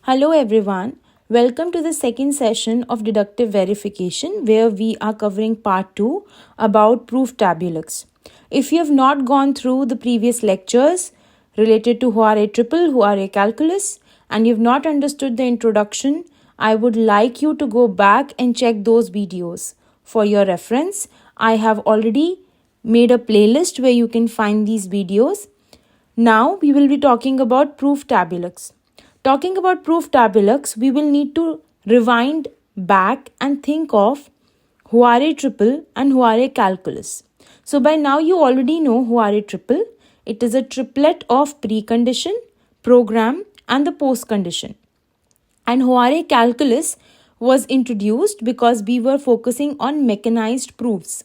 Hello everyone, welcome to the second session of Deductive Verification where we are covering part 2 about proof tabulux. If you have not gone through the previous lectures related to Hoare triple, Hoare calculus and you have not understood the introduction, I would like you to go back and check those videos. For your reference, I have already made a playlist where you can find these videos. Now we will be talking about proof tabulux. Talking about proof tabulux, we will need to rewind back and think of Hoare triple and Hoare calculus. So by now you already know Hoare triple. It is a triplet of precondition, program and the postcondition. And Hoare calculus was introduced because we were focusing on mechanized proofs.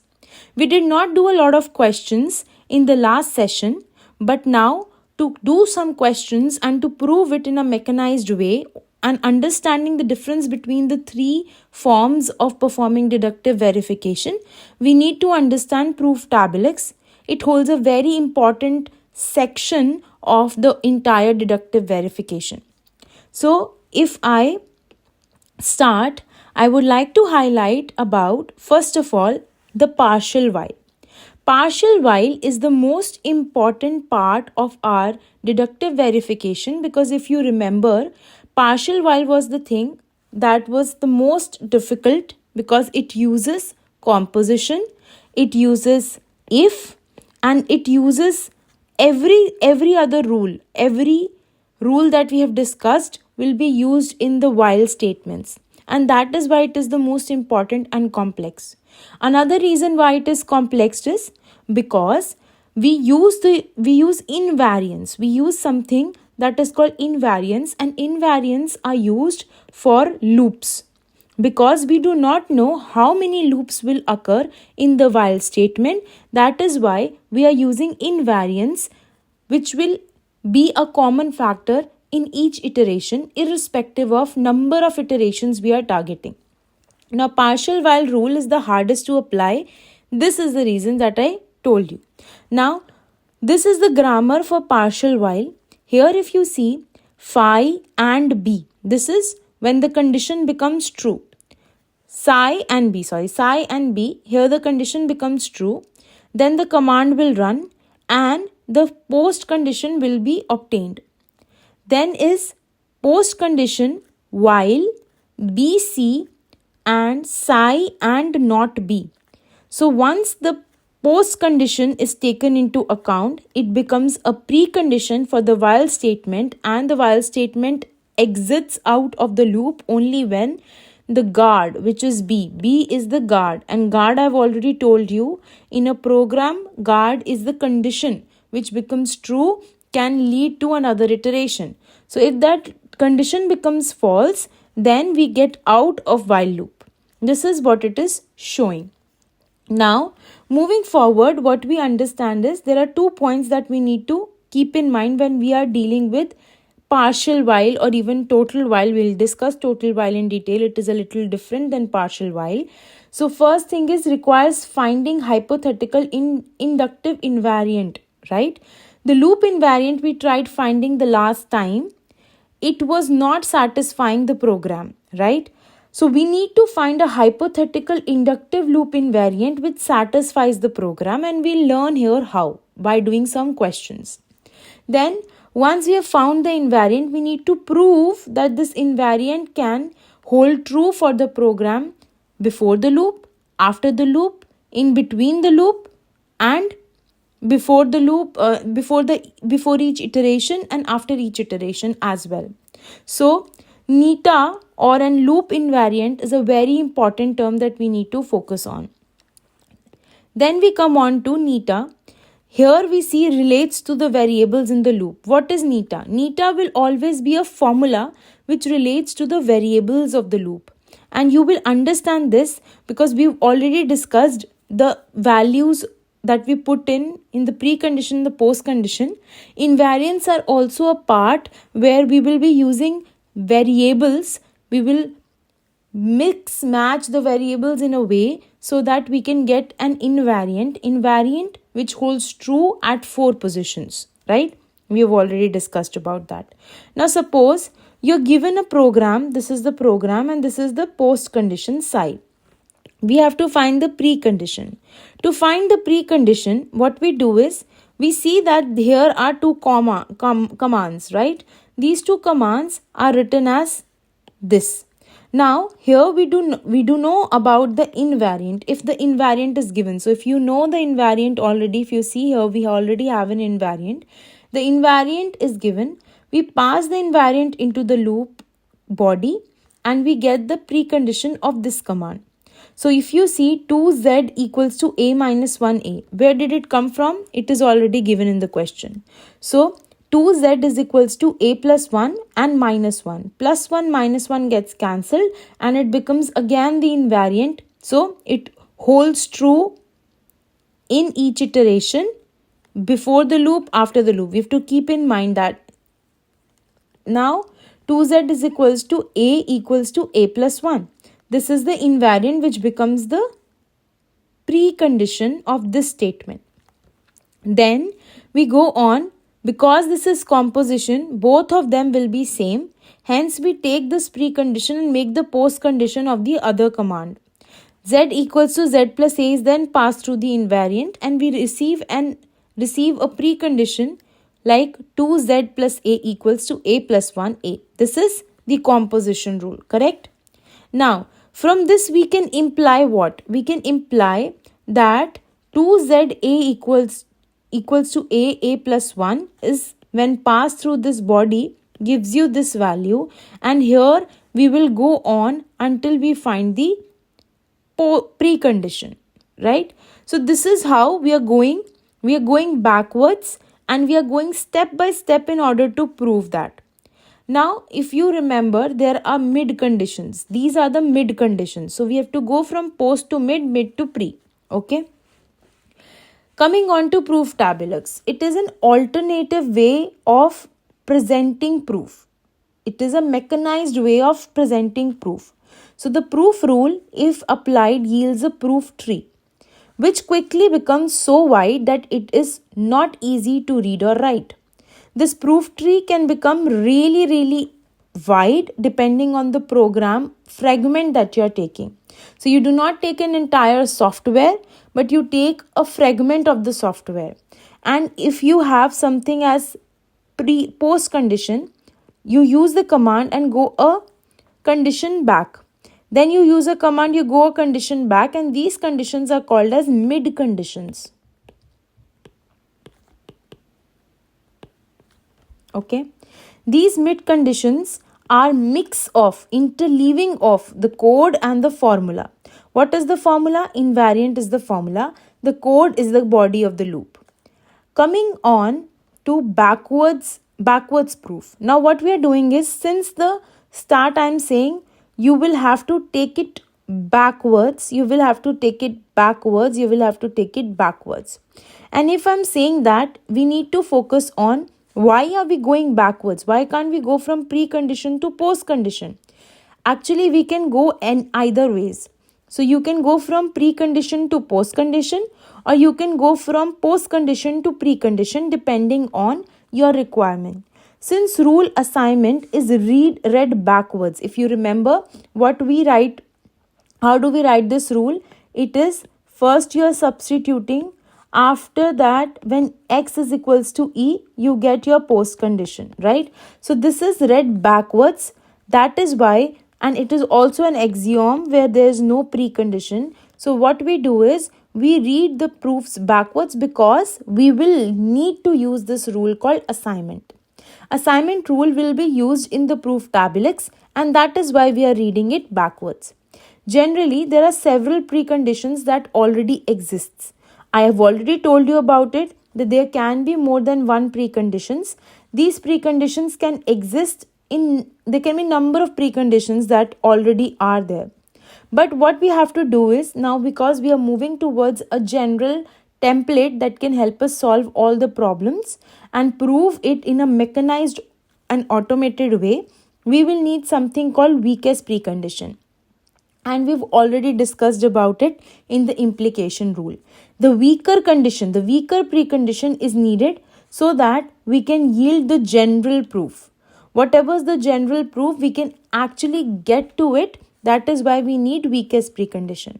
We did not do a lot of questions in the last session, but now to do some questions and to prove it in a mechanized way and understanding the difference between the three forms of performing deductive verification, we need to understand proof tabulux. It holds a very important section of the entire deductive verification. So if I start, I would like to highlight about, first of all, the partial while. Partial while is the most important part of our deductive verification because if you remember, partial while was the thing that was the most difficult because it uses composition, it uses if, and it uses every other rule. Every rule that we have discussed will be used in the while statements. And that is why it is the most important and complex. Another reason why it is complex is because we use invariants. We use something that is called invariants, and invariants are used for loops. Because we do not know how many loops will occur in the while statement, that is why we are using invariants, which will be a common factor in each iteration irrespective of number of iterations we are targeting. Now, partial while rule is the hardest to apply. This is the reason that I told you. Now, this is the grammar for partial while. Here if you see phi and b, this is when the condition becomes true. Psi and b, here the condition becomes true. Then the command will run and the post condition will be obtained. Then is post condition while BC and psi and not B. So once the post condition is taken into account, it becomes a precondition for the while statement, and the while statement exits out of the loop only when the guard, which is B is the guard, and guard I've already told you, in a program guard is the condition which becomes true can lead to another iteration. So if that condition becomes false, then we get out of while loop. This is what it is showing. Now, moving forward, what we understand is there are 2 points that we need to keep in mind when we are dealing with partial while or even total while. We'll discuss total while in detail. It is a little different than partial while. So first thing is requires finding hypothetical inductive invariant, right? The loop invariant we tried finding the last time. It was not satisfying the program, right? So we need to find a hypothetical inductive loop invariant which satisfies the program, and we'll learn here how by doing some questions. Then once we have found the invariant, we need to prove that this invariant can hold true for the program before the loop, after the loop, in between the loop, and before the loop, before each iteration and after each iteration as well. So neta or an loop invariant is a very important term that we need to focus on. Then we come on to neta. Here we see relates to the variables in the loop. What is neta? Neta will always be a formula which relates to the variables of the loop. And you will understand this because we've already discussed the values that we put in the precondition, the postcondition. Invariants are also a part where we will be using variables. We will mix match the variables in a way so that we can get an invariant which holds true at 4 positions, right? We have already discussed about that. Now suppose you're given a program. This is the program and this is the post condition side. We have to find the precondition. To find the precondition, what we do is we see that here are two commands, right? These two commands are written as this. Now here we do know about the invariant if the invariant is given. So if you know the invariant already, if you see here we already have an invariant. The invariant is given. We pass the invariant into the loop body and we get the precondition of this command. So if you see 2z equals to a minus 1a, where did it come from? It is already given in the question. So 2z is equals to a plus 1 and minus 1. Plus 1 minus 1 gets cancelled and it becomes again the invariant. So it holds true in each iteration, before the loop, after the loop. We have to keep in mind that. Now 2z is equals to a plus 1. This is the invariant which becomes the precondition of this statement. Then we go on. Because this is composition, both of them will be same. Hence we take this precondition and make the post condition of the other command. Z equals to z plus a is then passed through the invariant and we receive a precondition like 2z plus a equals to a plus 1a. This is the composition rule, correct? Now, from this we can imply what? We can imply that 2za equals to a plus 1 is when passed through this body gives you this value, and here we will go on until we find the precondition, right? So this is how we are going. We are going backwards and we are going step by step in order to prove that. Now, if you remember, there are mid conditions. These are the mid conditions. So we have to go from post to mid to pre. Okay. Coming on to proof tabulux. It is an alternative way of presenting proof. It is a mechanized way of presenting proof. So the proof rule, if applied, yields a proof tree, which quickly becomes so wide that it is not easy to read or write. This proof tree can become really wide depending on the program fragment that you are taking. So you do not take an entire software, but you take a fragment of the software. And if you have something as post condition, you use the command and go a condition back. Then you use a command, you go a condition back, and these conditions are called as mid conditions. Okay. These mid conditions are mix of, interleaving of the code and the formula. What is the formula? Invariant is the formula. The code is the body of the loop. Coming on to backwards proof. Now what we are doing is, since the start I am saying you will have to take it backwards. You will have to take it backwards. And if I'm saying that, we need to focus on why are we going backwards? Why can't we go from precondition to post condition? Actually, we can go in either ways. So you can go from precondition to post condition, or you can go from post condition to precondition depending on your requirement. Since rule assignment is read backwards, if you remember what we write, how do we write this rule? It is first you are substituting. After that, when x is equals to e, you get your post condition, right? So this is read backwards. That is why, and it is also an axiom where there is no precondition. So what we do is we read the proofs backwards because we will need to use this rule called assignment. Assignment rule will be used in the proof tabulux, and that is why we are reading it backwards. Generally, there are several preconditions that already exists. I have already told you about it, that there can be more than one preconditions. These preconditions can exist there can be number of preconditions that already are there. But what we have to do is, now because we are moving towards a general template that can help us solve all the problems and prove it in a mechanized and automated way, we will need something called weakest precondition. And we've already discussed about it in the implication rule. The weaker precondition is needed so that we can yield the general proof. Whatever is the general proof, we can actually get to it. That is why we need weakest precondition.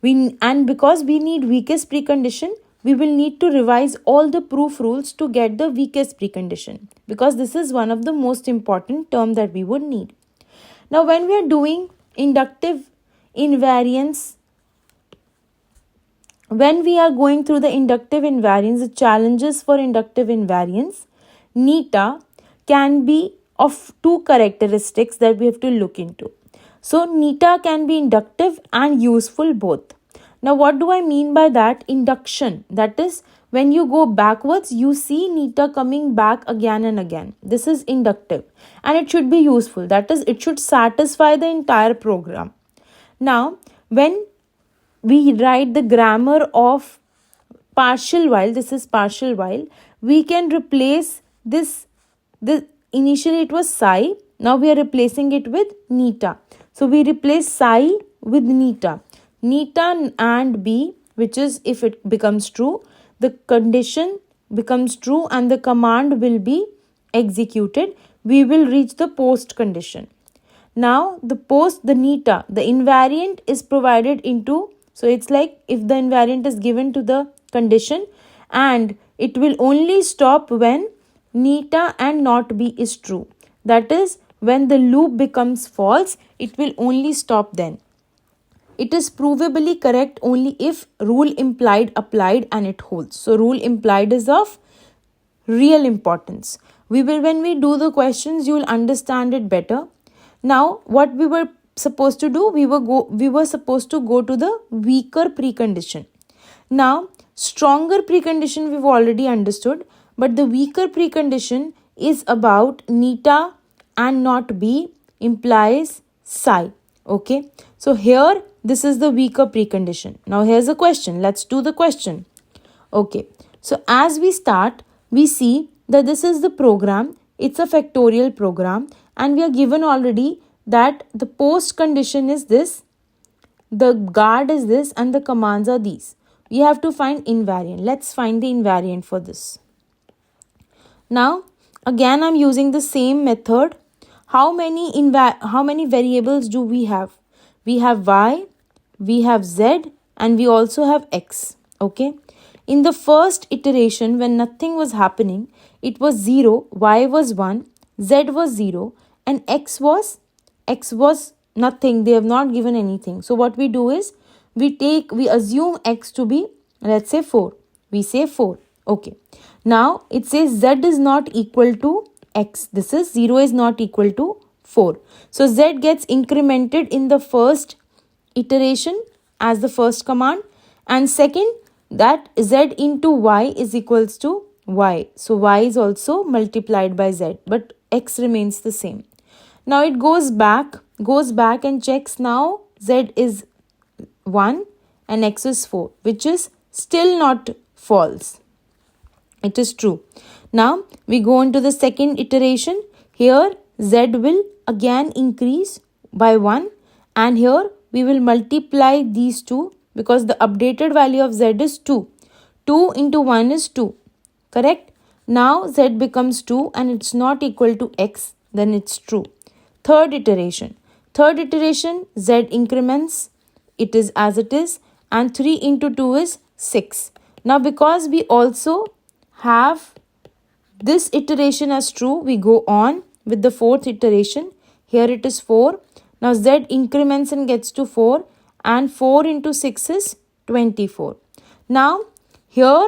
And because we need weakest precondition, we will need to revise all the proof rules to get the weakest precondition, because this is one of the most important term that we would need. Now, when we are doing inductive invariance, when we are going through the inductive invariance, the challenges for inductive invariance, neta can be of two characteristics that we have to look into. So, neta can be inductive and useful both. Now, what do I mean by that? Induction, that is, when you go backwards, you see neta coming back again and again. This is inductive, and it should be useful. That is, it should satisfy the entire program. Now, when we write the grammar of partial while, this is partial while, we can replace this initially it was psi, now we are replacing it with neta. So we replace psi with neta and b, which is if it becomes true, the condition becomes true and the command will be executed. We will reach the post condition. Now the neta, the invariant is provided into, so it's like if the invariant is given to the condition, and it will only stop when neta and not b is true. That is, when the loop becomes false, it will only stop then. It is provably correct only if rule implied applied and it holds. So rule implied is of real importance. When we do the questions, you will understand it better. Now, what we were supposed to do, we were supposed to go to the weaker precondition. Now, stronger precondition we've already understood, but the weaker precondition is about neta and not b implies psi. Okay, so here this is the weaker precondition. Now here's a question. Let's do the question. Okay, so as we start, we see that this is the program. It's a factorial program, and we are given already that the post condition is this, the guard is this, and the commands are these. We have to find invariant. Let's find the invariant for this. Now, again, I'm using the same method. How many variables do we have? We have y, we have z, and we also have x. Okay. In the first iteration, when nothing was happening, it was 0, y was 1, z was 0, and x was nothing. They have not given anything. So what we do is, we assume x to be, let's say 4. We say 4. Okay. Now it says z is not equal to x. This is 0 is not equal to 4. So z gets incremented in the first iteration as the first command, and second, that z into y is equals to y. So y is also multiplied by z, but x remains the same. Now it goes back and checks. Now z is 1 and x is 4, which is still not false. It is true. Now we go on to the second iteration. Here z will again increase by 1, and here we will multiply these two, because the updated value of z is 2. 2 into 1 is 2. Correct? Now z becomes 2 and it's not equal to x. Then it's true. Third iteration, z increments. It is as it is, and 3 into 2 is 6. Now because we also have this iteration as true, we go on with the fourth iteration. Here it is 4. Now z increments and gets to 4, and 4 into 6 is 24. Now here,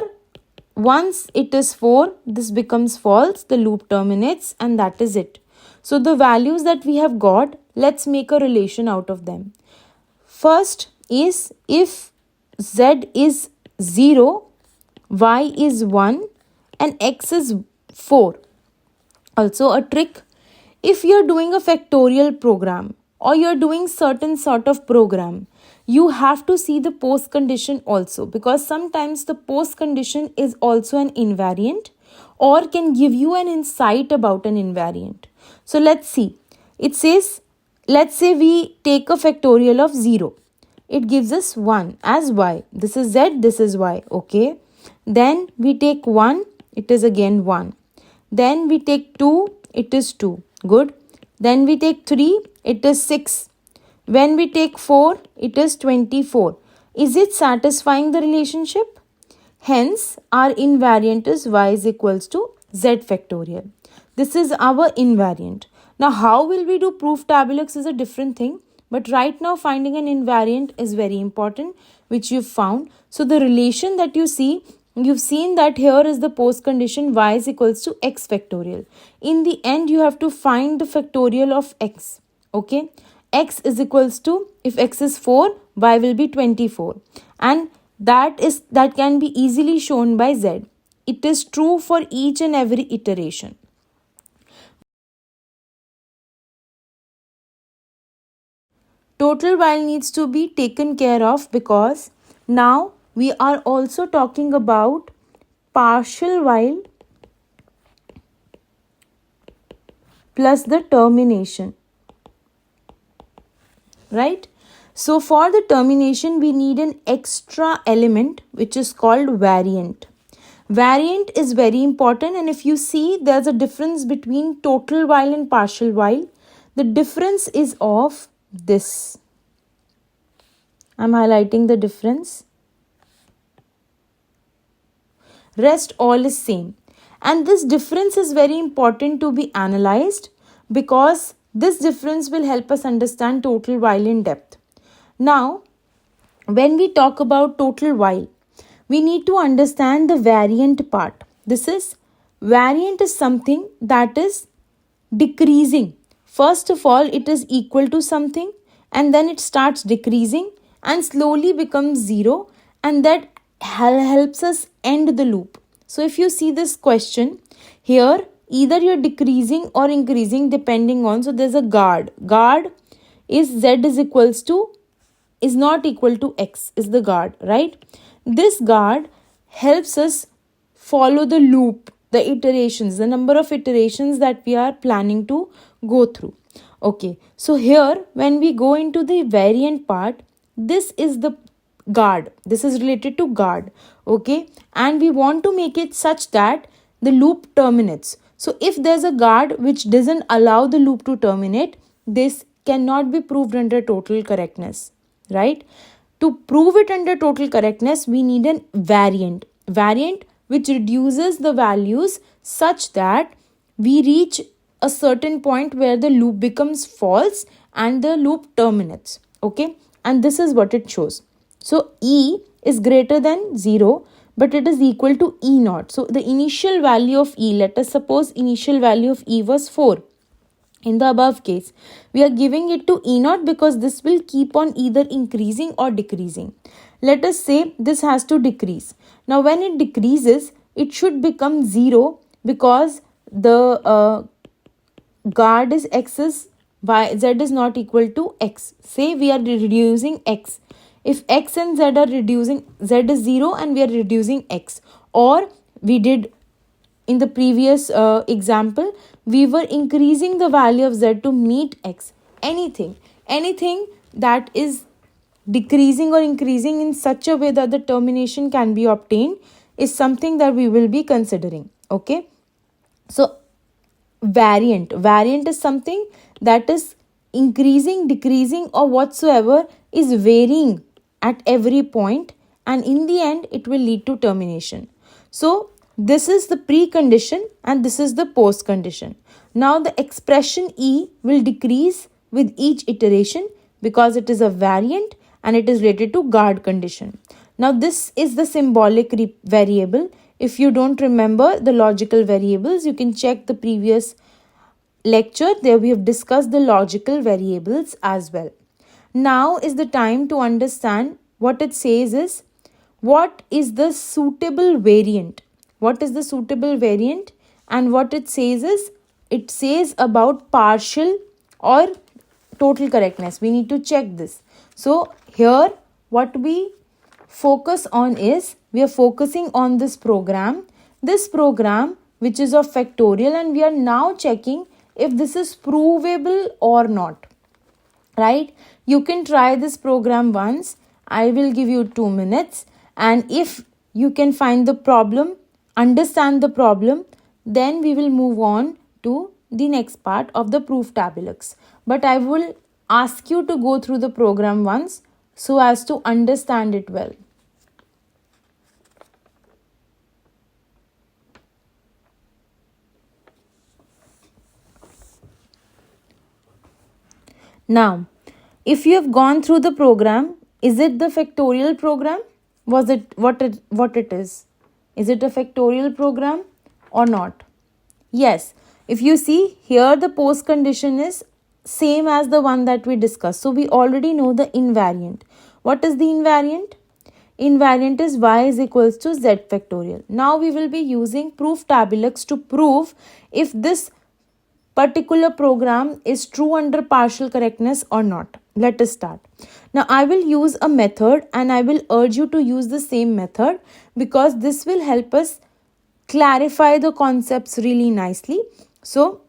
once it is 4, this becomes false, the loop terminates, and that is it. So the values that we have got, let's make a relation out of them. First is, if z is 0, y is 1, and x is 4. Also a trick, if you're doing a factorial program or you're doing certain sort of program, you have to see the post condition also, because sometimes the post condition is also an invariant or can give you an insight about an invariant. So let's see. It says, let's say we take a factorial of 0. It gives us 1 as y. This is z, this is y. Okay. Then we take 1, it is again 1. Then we take 2, it is 2. Good. Then we take 3, it is 6. When we take 4, it is 24. Is it satisfying the relationship? Hence, our invariant is y is equals to z factorial. This is our invariant. Now, how will we do proof tabulux is a different thing. But right now, finding an invariant is very important, which you've found. So, the relation that you see, you've seen that here is the post condition y is equals to x factorial. In the end, you have to find the factorial of x. Okay. X is equals to, if x is 4, y will be 24. And that can be easily shown by z. It is true for each and every iteration. Total while needs to be taken care of because now we are also talking about partial while plus the termination. Right? So for the termination, we need an extra element which is called variant. Variant is very important, and if you see there's a difference between total while and partial while. The difference is of this. I'm highlighting the difference. Rest all is same. And this difference is very important to be analyzed because this difference will help us understand total while in depth. Now, when we talk about total while, we need to understand the variant part. Variant is something that is decreasing. First of all, it is equal to something and then it starts decreasing and slowly becomes 0, and that helps us end the loop. So if you see this question here, either you're decreasing or increasing depending on, so there's a guard. Guard is z is not equal to x is the guard, right? This guard helps us follow the loop, the iterations, the number of iterations that we are planning to go through. Okay, so here when we go into the variant part, this is the guard. This is related to guard. Okay, and we want to make it such that the loop terminates. So if there's a guard which doesn't allow the loop to terminate, this cannot be proved under total correctness, right? To prove it under total correctness, we need an variant. Variant which reduces the values such that we reach a certain point where the loop becomes false and the loop terminates. Okay, and this is what it shows. So E is greater than 0, but it is equal to E naught. So the initial value of E, let us suppose initial value of E was 4. In the above case, we are giving it to E naught because this will keep on either increasing or decreasing. Let us say this has to decrease. Now when it decreases, it should become 0 because the guard is x is y, z is not equal to x. Say we are reducing x. If x and z are reducing, z is 0 and we are reducing x. Or we did in the previous example, we were increasing the value of z to meet x. Anything that is decreasing or increasing in such a way that the termination can be obtained is something that we will be considering. Okay. So variant is something that is increasing, decreasing, or whatsoever is varying at every point, and in the end it will lead to termination. So this is the precondition and this is the post condition. Now the expression E will decrease with each iteration because it is a variant and it is related to guard condition. Now this is the symbolic variable. If you don't remember the logical variables, you can check the previous lecture. There we have discussed the logical variables as well. Now is the time to understand what it says is, what is the suitable variant? What is the suitable variant? And what it says is, it says about partial or total correctness. We need to check this. So here what we focus on is, we are focusing on this program which is of factorial, and we are now checking if this is provable or not, right? You can try this program once. I will give you 2 minutes, and if you can find the problem, understand the problem, then we will move on to the next part of the proof tabulux. But I will ask you to go through the program once so as to understand it well. Now, if you have gone through the program, is it the factorial program? Was it what it is? Is it a factorial program or not? Yes. If you see here, the post condition is same as the one that we discussed. So we already know the invariant. What is the invariant? Invariant is y is equals to z factorial. Now we will be using proof tabulux to prove if this particular program is true under partial correctness or not. Let us start. Now I will use a method and I will urge you to use the same method because this will help us clarify the concepts really nicely. So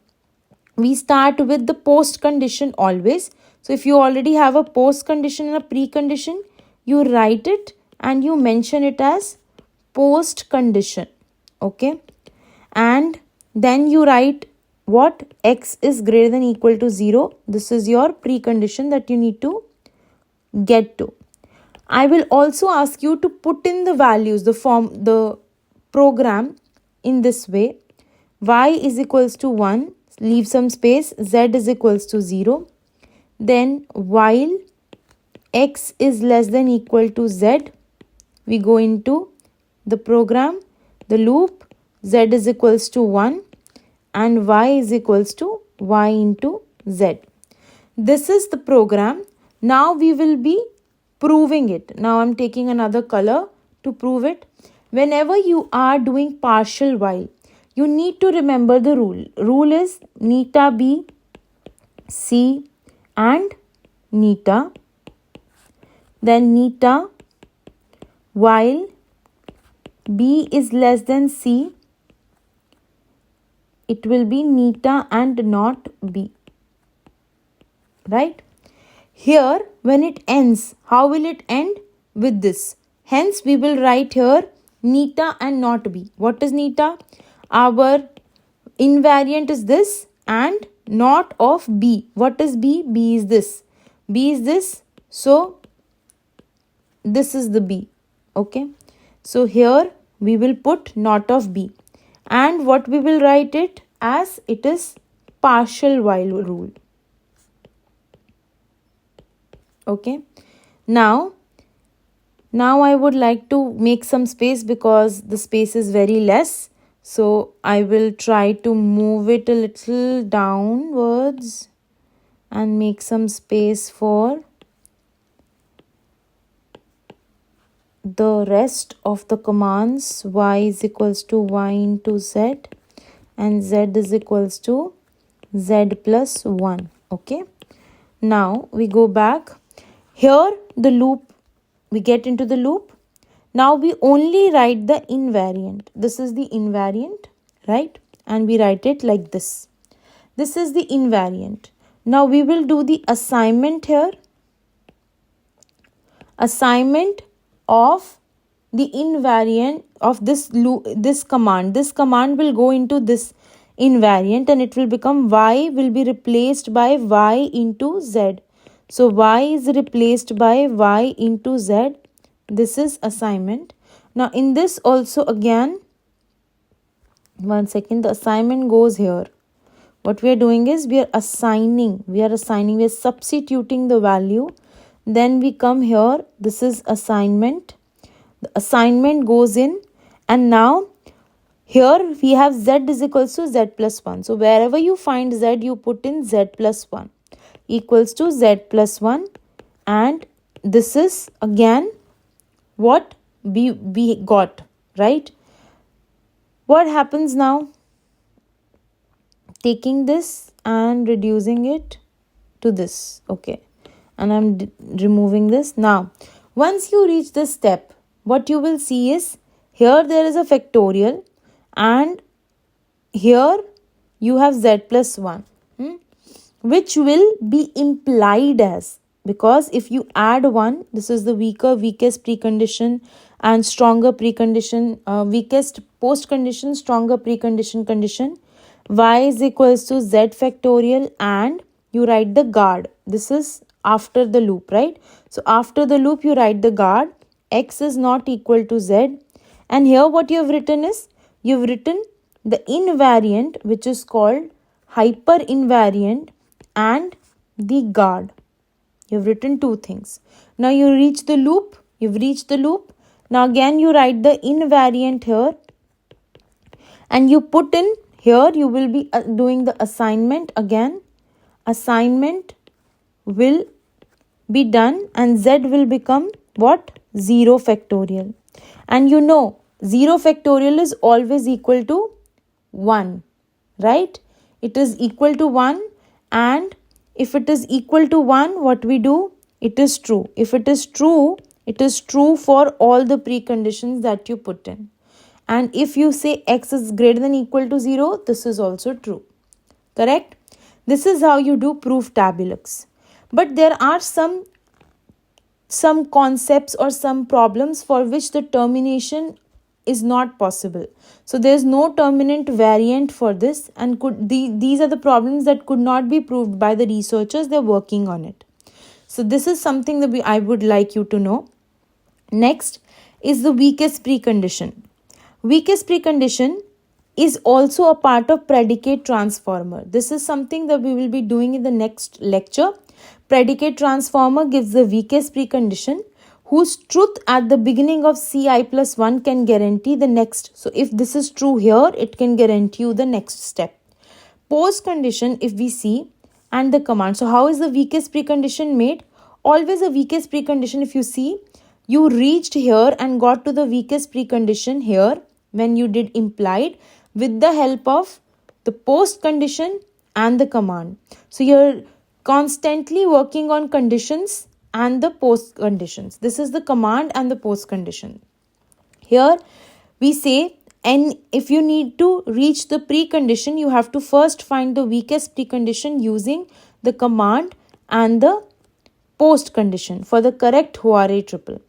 we start with the post condition always. So if you already have a post condition and a precondition, you write it and you mention it as post condition. Okay. And then you write what? X is greater than equal to 0. This is your precondition that you need to get to. I will also ask you to put in the values, the program in this way. Y is equals to 1, leave some space, Z is equals to 0. Then while X is less than equal to Z, we go into the program, the loop, Z is equals to 1 and Y is equals to Y into Z. This is the program. Now we will be proving it. Now I'm taking another color to prove it. Whenever you are doing partial while, you need to remember the rule. Rule is neta B, C and neta. Then neta while B is less than C, it will be neta and not B. Right? Here, when it ends, how will it end? With this. Hence, we will write here neta and not B. What is neta? Our invariant is this and not of B. What is B? B is this. B is this. So, this is the B. Okay. So, here we will put not of B. And what we will write it as? It is partial while rule. Okay. Now I would like to make some space because the space is very less. So I will try to move it a little downwards and make some space for the rest of the commands. Y is equals to Y into Z and Z is equals to Z plus 1. Okay. Now we go back. Here the loop, we get into the loop. Now we only write the invariant. This is the invariant, right? And we write it like this. This is the invariant. Now we will do the assignment here. Assignment of the invariant of this command. This command will go into this invariant and it will become Y will be replaced by Y into Z. So Y is replaced by Y into Z. This is assignment. Now in this also again, one second, the assignment goes here. What we are doing is we are substituting the value. Then we come here, this is assignment. The assignment goes in and now here we have Z is equals to Z plus 1. So wherever you find Z, you put in Z plus 1 equals to Z plus 1 and this is again what we got, right? What happens now? Taking this and reducing it to this, okay, and I'm removing this. Now once you reach this step, what you will see is here there is a factorial and here you have Z plus 1 which will be implied as, because if you add 1, this is the weakest precondition and stronger precondition, weakest post condition, stronger precondition condition. y is equals to z factorial, and you write the guard. This is after the loop, right? So after the loop you write the guard, x is not equal to z, and here what you have written is, you've written the invariant which is called hyper invariant and the guard. You've written two things. Now you reach the loop, you've reached the loop. Now again you write the invariant here, and you put in here, you will be doing the assignment again. Assignment will be done and z will become what? 0 factorial. And you know 0 factorial is always equal to 1, right? It is equal to 1, and if it is equal to 1, what we do? It is true. If it is true, it is true for all the preconditions that you put in. And if you say x is greater than equal to 0, this is also true. Correct? This is how you do proof tabulux. But there are some concepts or some problems for which the termination is not possible. So there is no terminant variant for this, and these are the problems that could not be proved by the researchers. They're working on it. So this is something that I would like you to know. Next is the weakest precondition. Weakest precondition is also a part of predicate transformer. This is something that we will be doing in the next lecture. Predicate transformer gives the weakest precondition whose truth at the beginning of Ci plus 1 can guarantee the next. So if this is true here, it can guarantee you the next step. Postcondition, if we see, and the command. So how is the weakest precondition made? Always a weakest precondition, if you see, you reached here and got to the weakest precondition here when you did implied with the help of the post condition and the command. So you're constantly working on conditions and the post conditions. This is the command and the post condition. Here we say, and if you need to reach the precondition, you have to first find the weakest precondition using the command and the post condition for the correct Hoare triple.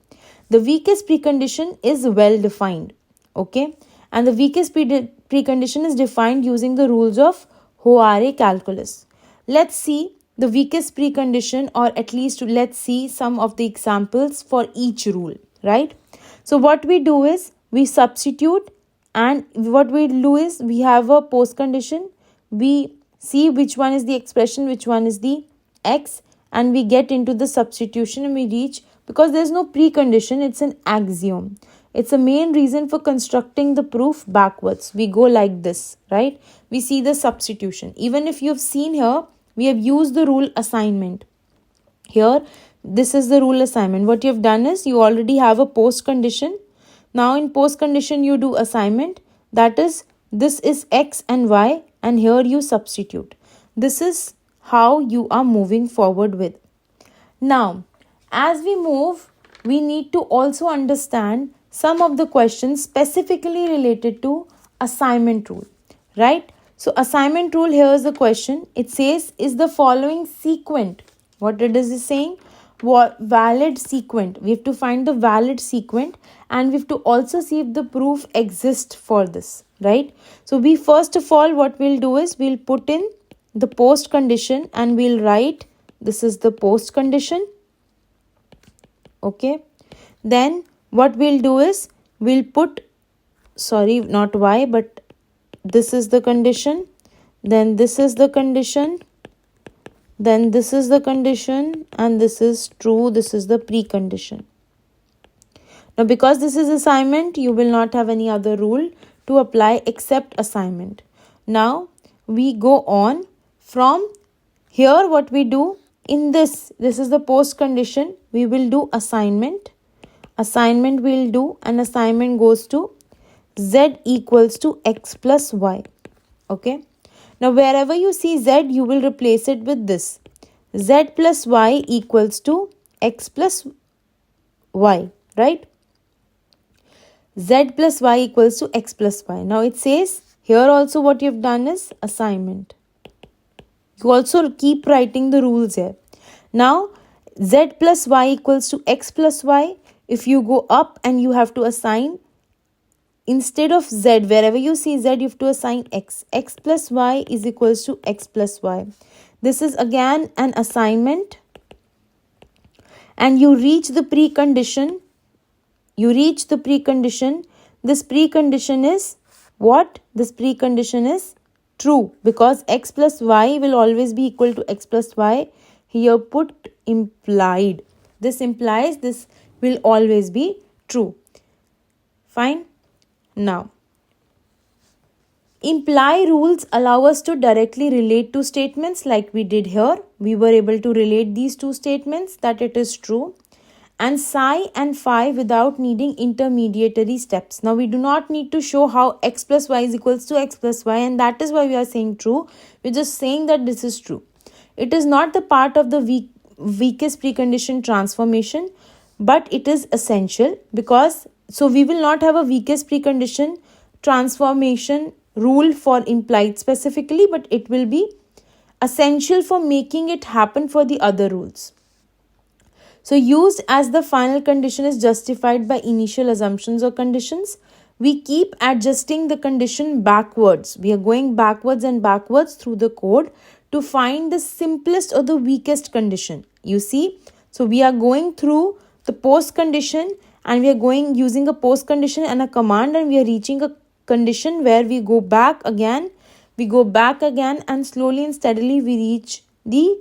The weakest precondition is well defined, okay, and the weakest precondition is defined using the rules of Hoare calculus. Let's see the weakest precondition, or at least let's see some of the examples for each rule, right? So what we do is we substitute, and what we do is we have a post condition, we see which one is the expression, which one is the x, and we get into the substitution and we reach, because there's no precondition, it's an axiom. It's a main reason for constructing the proof backwards. We go like this, right? We see the substitution. Even if you've seen here, we have used the rule assignment. Here, this is the rule assignment. What you have done is you already have a post condition. Now in post condition, you do assignment. That is, this is x and y, and here you substitute. This is how you are moving forward with. Now, as we move, we need to also understand some of the questions specifically related to assignment rule, right? So assignment rule, here is the question. It says, is the following sequent? What it is saying? What valid sequent? We have to find the valid sequent, and we have to also see if the proof exists for this, right? So we first of all, what we'll do is we'll put in the post condition and we'll write, this is the post condition, okay. Then what we'll do is we'll put, sorry, not y, but this is the condition, then this is the condition, then this is the condition, and this is true, this is the precondition. Now because this is assignment, you will not have any other rule to apply except assignment. Now we go on from here. What we do in this is the post condition, we will do assignment. Assignment we'll do, and assignment goes to z equals to x plus y, okay. Now wherever you see z, you will replace it with this, z plus y equals to x plus y, right? Z plus y equals to x plus y. Now it says here also what you have done is assignment. You also keep writing the rules here. Now z plus y equals to x plus y. If you go up and you have to assign instead of z, wherever you see z, you have to assign x. X plus y is equals to x plus y. This is again an assignment. And you reach the precondition. This precondition is what? This precondition is true, because x plus y will always be equal to x plus y. Here put implied. This implies this will always be true. Fine. Now, imply rules allow us to directly relate two statements like we did here. We were able to relate these two statements that it is true. And psi and phi without needing intermediary steps. Now, we do not need to show how x plus y is equals to x plus y, and that is why we are saying true. We're just saying that this is true. It is not the part of the weakest precondition transformation, but it is essential, because so we will not have a weakest precondition transformation rule for implied specifically, but it will be essential for making it happen for the other rules. So used as the final condition is justified by initial assumptions or conditions, we keep adjusting the condition backwards. We are going backwards and backwards through the code to find the simplest or the weakest condition. You see, so we are going through the post condition, and we are going using a post condition and a command, and we are reaching a condition where we go back again, and slowly and steadily we reach the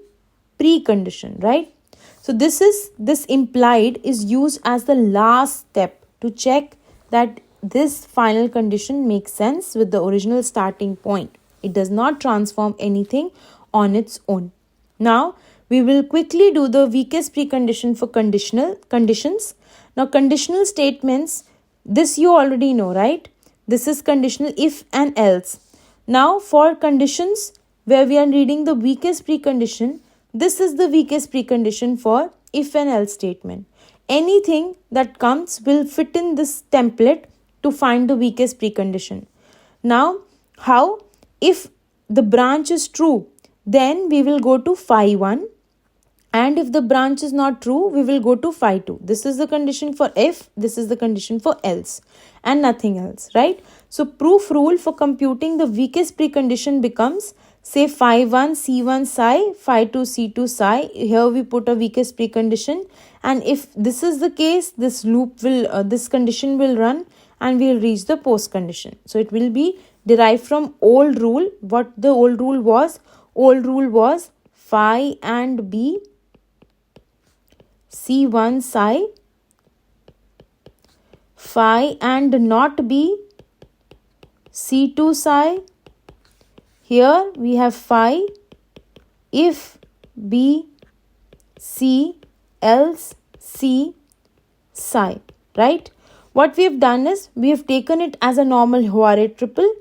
precondition, right? So this implied is used as the last step to check that this final condition makes sense with the original starting point. It does not transform anything on its own. Now, we will quickly do the weakest precondition for conditions. Now, conditional statements, this you already know, right? This is conditional if and else. Now, for conditions where we are reading the weakest precondition, this is the weakest precondition for if and else statement. Anything that comes will fit in this template to find the weakest precondition. Now, how? If the branch is true, then we will go to phi 1. And if the branch is not true, we will go to phi 2. This is the condition for if, this is the condition for else, and nothing else, right? So, proof rule for computing the weakest precondition becomes, say, phi 1 C1 psi, phi 2 C2 psi. Here we put a weakest precondition, and if this is the case, this loop will, this condition will run, and we will reach the post condition. So it will be derived from old rule. What the old rule was? Old rule was phi and b C1 psi, phi and not b C2 psi. Here we have phi if b c else c psi, right? What we have done is we have taken it as a normal Hoare triple,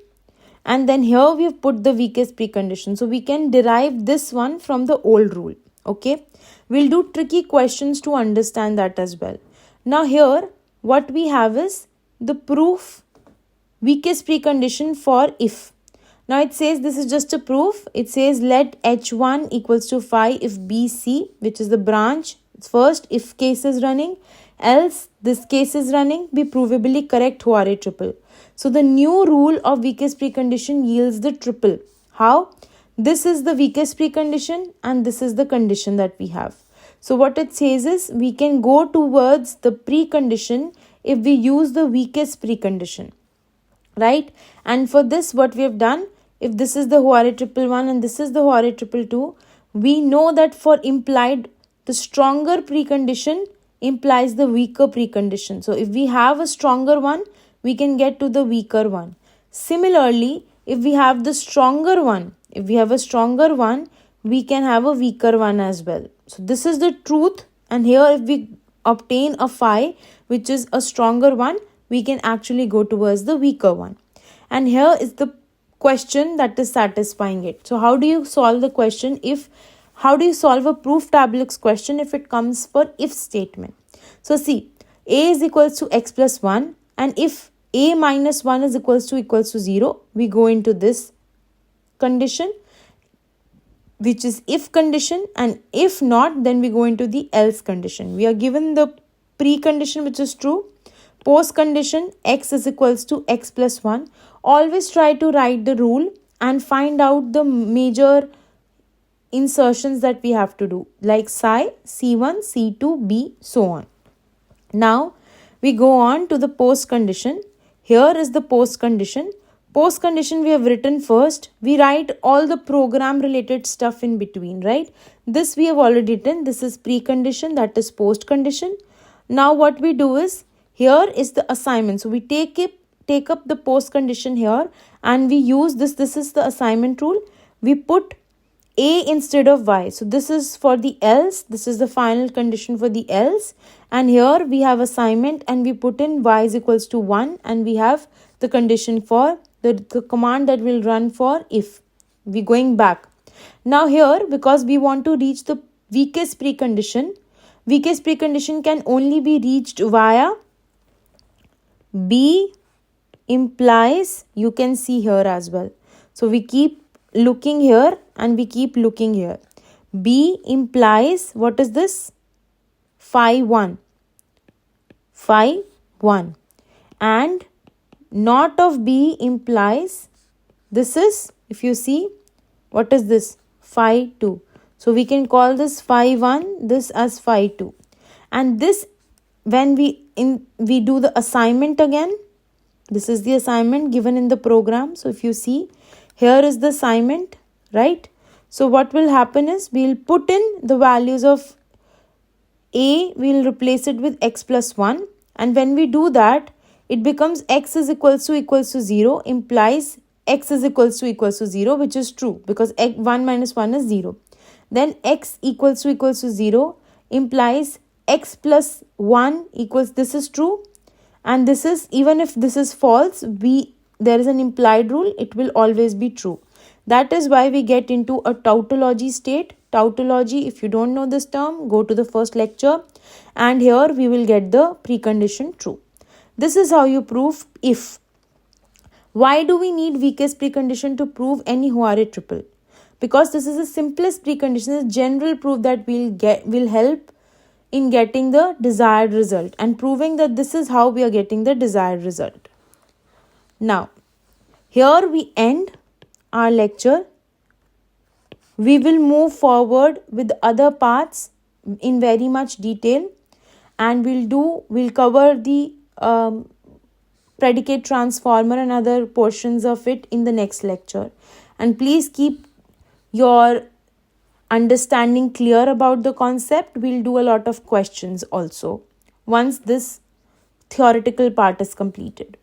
and then here we have put the weakest precondition. So we can derive this one from the old rule. Okay, we'll do tricky questions to understand that as well. Now here what we have is the proof weakest precondition for if. Now it says this is just a proof. It says let h1 equals to phi if bc, which is the branch. It's first if case is running, else this case is running, be provably correct Hoare triple. So the new rule of weakest precondition yields the triple. How? This is the weakest precondition and this is the condition that we have. So what it says is we can go towards the precondition if we use the weakest precondition, right? And for this what we have done, if this is the Hoare triple 1 and this is the Hoare triple 2, we know that for implied the stronger precondition implies the weaker precondition. So if we have a stronger one, we can get to the weaker one. Similarly, if we have the stronger one, we can have a weaker one as well. So this is the truth, and here if we obtain a phi which is a stronger one, we can actually go towards the weaker one. And here is the question that is satisfying it. So how do you solve the question how do you solve a proof Tableaux question if it comes for if statement? So see, a is equals to x plus 1, and if a minus 1 is equals to 0, we go into this condition, which is if condition, and if not, then we go into the else condition. We are given the precondition which is true, Post condition x is equals to x plus 1. Always try to write the rule and find out the major insertions that we have to do, like psi, C1, C2, B, so on. Now we go on to the post condition. Here is the post condition. Post condition we have written first. We write all the program related stuff in between, right? This we have already written. This is precondition, that is post condition. Now what we do is, here is the assignment. So we take up the post condition here and we use this. This is the assignment rule. We put a instead of y. So this is for the else. This is the final condition for the else. And here we have assignment and we put in y is equals to 1 and we have the condition for the command that will run for if. We going back. Now here, because we want to reach the weakest precondition can only be reached via B implies, you can see here as well. So we keep looking here and we keep looking here. B implies, what is this? Phi 1. Phi 1. And not of B implies, this is, if you see, what is this? Phi 2. So we can call this phi 1, this as phi 2. And this, when we do the assignment again, this is the assignment given in the program. So if you see, here is the assignment, right? So what will happen is, we'll put in the values of A, we'll replace it with x plus 1. And when we do that, it becomes x is equals to 0, implies x is equals to 0, which is true because 1 minus 1 is 0. Then x equals to 0 implies x plus 1 equals, this is true. And this is, even if this is false, there is an implied rule, it will always be true. That is why we get into a tautology state. Tautology, if you don't know this term, go to the first lecture. And here we will get the precondition true. This is how you prove if. Why do we need weakest precondition to prove any Hoare triple? Because this is the simplest precondition, a general proof that will help in getting the desired result and proving that this is how we are getting the desired result. Now, here we end our lecture. We will move forward with other parts in very much detail, and we'll cover the predicate transformer and other portions of it in the next lecture. And please keep your understanding clear about the concept. We'll do a lot of questions also once this theoretical part is completed.